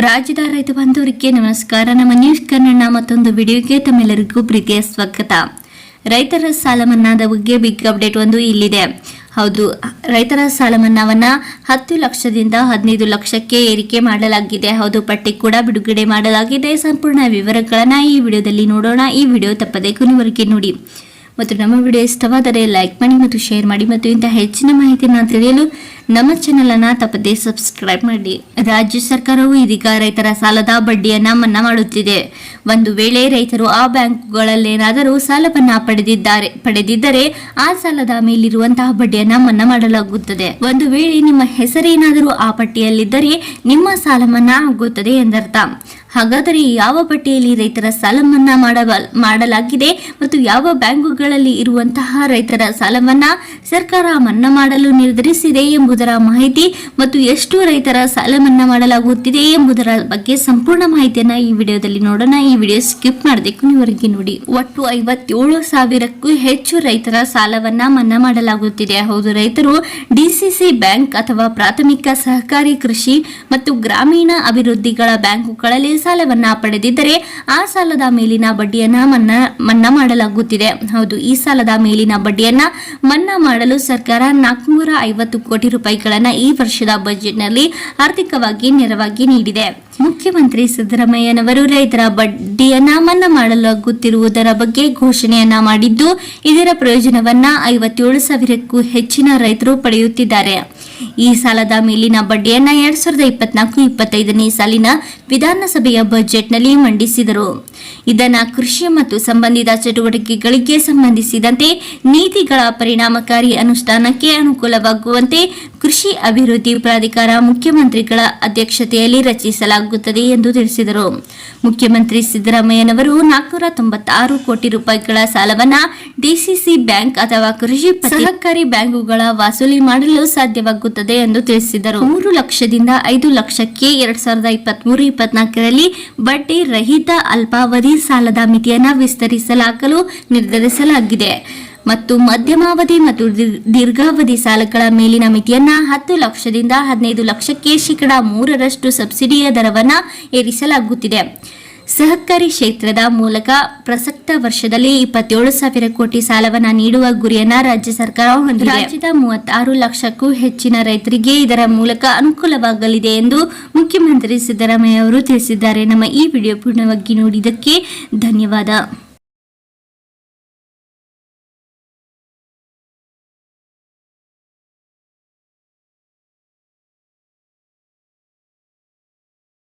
ರಾಜ್ಯದ ರೈತ ಬಾಂಧವರಿಗೆ ನಮಸ್ಕಾರ. ನಮ್ಮ ನ್ಯೂಸ್ ಕನ್ನಡ ಮತ್ತೊಂದು ವಿಡಿಯೋಗೆ ತಮ್ಮೆಲ್ಲರಿಗೂ ಪ್ರೀತಿಯ ಸ್ವಾಗತ. ರೈತರ ಸಾಲ ಮನ್ನಾದ ಬಗ್ಗೆ ಬಿಗ್ ಅಪ್ಡೇಟ್ ಒಂದು ಇಲ್ಲಿದೆ. ಹೌದು, ರೈತರ ಸಾಲ ಮನ್ನಾವನ್ನ 10 ಲಕ್ಷದಿಂದ 15 ಲಕ್ಷಕ್ಕೆ ಏರಿಕೆ ಮಾಡಲಾಗಿದೆ. ಹೌದು, ಪಟ್ಟಿ ಕೂಡ ಬಿಡುಗಡೆ ಮಾಡಲಾಗಿದೆ. ಸಂಪೂರ್ಣ ವಿವರಗಳನ್ನ ಈ ವಿಡಿಯೋದಲ್ಲಿ ನೋಡೋಣ. ಈ ವಿಡಿಯೋ ತಪ್ಪದೆ ಕೊನೆವರೆಗೆ ನೋಡಿ ಮತ್ತು ನಮ್ಮ ವಿಡಿಯೋ ಇಷ್ಟವಾದರೆ ಲೈಕ್ ಮಾಡಿ ಮತ್ತು ಶೇರ್ ಮಾಡಿ ಮತ್ತು ಇಂತಹ ಹೆಚ್ಚಿನ ಮಾಹಿತಿಯನ್ನು ತಿಳಿಯಲು ನಮ್ಮ ಚಾನೆಲ್ ಅನ್ನು ತಪ್ಪದೆ ಸಬ್ಸ್ಕ್ರೈಬ್ ಮಾಡಿ. ರಾಜ್ಯ ಸರ್ಕಾರವು ಇದೀಗ ರೈತರ ಸಾಲದ ಬಡ್ಡಿಯನ್ನ ಮನ್ನಾ ಮಾಡುತ್ತಿದೆ. ಒಂದು ವೇಳೆ ರೈತರು ಆ ಬ್ಯಾಂಕುಗಳಲ್ಲೇನಾದರೂ ಸಾಲವನ್ನ ಪಡೆದಿದ್ದರೆ ಆ ಸಾಲದ ಮೇಲಿರುವಂತಹ ಬಡ್ಡಿಯನ್ನ ಮನ್ನಾ ಮಾಡಲಾಗುತ್ತದೆ. ಒಂದು ವೇಳೆ ನಿಮ್ಮ ಹೆಸರೇನಾದರೂ ಆ ಪಟ್ಟಿಯಲ್ಲಿದ್ದರೆ ನಿಮ್ಮ ಸಾಲ ಮನ್ನಾ ಆಗುತ್ತದೆ ಎಂದರ್ಥ. ಹಾಗಾದರೆ ಯಾವ ಪಟ್ಟಿಯಲ್ಲಿ ರೈತರ ಸಾಲ ಮನ್ನಾ ಮಾಡಲಾಗಿದೆ ಮತ್ತು ಯಾವ ಬ್ಯಾಂಕುಗಳಲ್ಲಿ ಇರುವಂತಹ ರೈತರ ಸಾಲವನ್ನ ಸರ್ಕಾರ ಮನ್ನಾ ಮಾಡಲು ನಿರ್ಧರಿಸಿದೆ ಎಂಬುದರ ಮಾಹಿತಿ ಮತ್ತು ಎಷ್ಟು ರೈತರ ಸಾಲ ಮನ್ನಾ ಮಾಡಲಾಗುತ್ತಿದೆ ಎಂಬುದರ ಬಗ್ಗೆ ಸಂಪೂರ್ಣ ಮಾಹಿತಿಯನ್ನ ಈ ವಿಡಿಯೋದಲ್ಲಿ ನೋಡೋಣ. ಈ ವಿಡಿಯೋ ಸ್ಕಿಪ್ ಮಾಡದೆ ಕೊನೆವರೆಗೆ ನೋಡಿ. ಒಟ್ಟು 57,000ಕ್ಕೂ ಹೆಚ್ಚು ರೈತರ ಸಾಲವನ್ನ ಮನ್ನಾ ಮಾಡಲಾಗುತ್ತಿದೆ. ಹೌದು, ರೈತರು ಡಿಸಿಸಿ ಬ್ಯಾಂಕ್ ಅಥವಾ ಪ್ರಾಥಮಿಕ ಸಹಕಾರಿ ಕೃಷಿ ಮತ್ತು ಗ್ರಾಮೀಣ ಅಭಿವೃದ್ಧಿಗಳ ಬ್ಯಾಂಕುಗಳಲ್ಲಿ ಸಾಲವನ್ನ ಪಡೆದಿದ್ದರೆ ಆ ಸಾಲದ ಮೇಲಿನ ಬಡ್ಡಿಯನ್ನ ಮನ್ನಾ ಮಾಡಲಾಗುತ್ತಿದೆ. ಹೌದು, ಈ ಸಾಲದ ಮೇಲಿನ ಬಡ್ಡಿಯನ್ನ ಮನ್ನಾ ಮಾಡಲು ಸರ್ಕಾರ 450 ಕೋಟಿ ರೂಪಾಯಿಗಳನ್ನ ಈ ವರ್ಷದ ಬಜೆಟ್ನಲ್ಲಿ ಆರ್ಥಿಕವಾಗಿ ನೆರವಾಗಿ ನೀಡಿದೆ. ಮುಖ್ಯಮಂತ್ರಿ ಸಿದ್ದರಾಮಯ್ಯನವರು ರೈತರ ಬಡ್ಡಿಯನ್ನ ಮನ್ನಾ ಮಾಡಲಾಗುತ್ತಿರುವುದರ ಬಗ್ಗೆ ಘೋಷಣೆಯನ್ನ ಮಾಡಿದ್ದು, ಇದರ ಪ್ರಯೋಜನವನ್ನ 57,000ಕ್ಕೂ ಹೆಚ್ಚಿನ ರೈತರು ಪಡೆಯುತ್ತಿದ್ದಾರೆ. ಈ ಸಾಲದ ಮೇಲಿನ ಬಡ್ಡಿಯನ್ನ 2024-25ನೇ ಸಾಲಿನ ವಿಧಾನಸಭೆಯ ಬಜೆಟ್ನಲ್ಲಿ ಮಂಡಿಸಿದರು. ಇದನ್ನ ಕೃಷಿ ಮತ್ತು ಸಂಬಂಧಿತ ಚಟುವಟಿಕೆಗಳಿಗೆ ಸಂಬಂಧಿಸಿದಂತೆ ನೀತಿಗಳ ಪರಿಣಾಮಕಾರಿ ಅನುಷ್ಠಾನಕ್ಕೆ ಅನುಕೂಲವಾಗುವಂತೆ ಕೃಷಿ ಅಭಿವೃದ್ಧಿ ಪ್ರಾಧಿಕಾರ ಮುಖ್ಯಮಂತ್ರಿಗಳ ಅಧ್ಯಕ್ಷತೆಯಲ್ಲಿ ರಚಿಸಲಾಗುತ್ತದೆ ಎಂದು ತಿಳಿಸಿದರು. ಮುಖ್ಯಮಂತ್ರಿ ಸಿದ್ದರಾಮಯ್ಯನವರು 496 ಕೋಟಿ ರೂಪಾಯಿಗಳ ಸಾಲವನ್ನ ಡಿಸಿಸಿ ಬ್ಯಾಂಕ್ ಅಥವಾ ಕೃಷಿ ಸಹಕಾರಿ ಬ್ಯಾಂಕುಗಳ ವಸೂಲಿ ಮಾಡಲು ಸಾಧ್ಯವಾಗುತ್ತದೆ ಎಂದು ತಿಳಿಸಿದರು. 3 ಲಕ್ಷದಿಂದ 5 ಲಕ್ಷಕ್ಕೆ 2023-24ರಲ್ಲಿ ಬಡ್ಡಿ ರಹಿತ ಅಲ್ಪಾವಧಿ ಸಾಲದ ಮಿತಿಯನ್ನು ವಿಸ್ತರಿಸಲಾಗಲು ನಿರ್ಧರಿಸಲಾಗಿದೆ ಮತ್ತು ಮಧ್ಯಮಾವಧಿ ಮತ್ತು ದೀರ್ಘಾವಧಿ ಸಾಲಗಳ ಮೇಲಿನ ಮಿತಿಯನ್ನ 10 ಲಕ್ಷದಿಂದ 15 ಲಕ್ಷಕ್ಕೆ 3% ಸಬ್ಸಿಡಿಯ ದರವನ್ನು ಏರಿಸಲಾಗುತ್ತಿದೆ. ಸಹಕಾರಿ ಕ್ಷೇತ್ರದ ಮೂಲಕ ಪ್ರಸಕ್ತ ವರ್ಷದಲ್ಲಿ 27,000 ಕೋಟಿ ಸಾಲವನ್ನು ನೀಡುವ ಗುರಿಯನ್ನ ರಾಜ್ಯ ಸರ್ಕಾರ ಹೊಂದಿದೆ. ರಾಜ್ಯದ 36 ಲಕ್ಷಕ್ಕೂ ಹೆಚ್ಚಿನ ರೈತರಿಗೆ ಇದರ ಮೂಲಕ ಅನುಕೂಲವಾಗಲಿದೆ ಎಂದು ಮುಖ್ಯಮಂತ್ರಿ ಸಿದ್ದರಾಮಯ್ಯ ಅವರು ತಿಳಿಸಿದ್ದಾರೆ. ನಮ್ಮ ಈ ವಿಡಿಯೋ ಪೂರ್ಣವಾಗಿ ನೋಡಿದ್ದಕ್ಕೆ ಧನ್ಯವಾದ.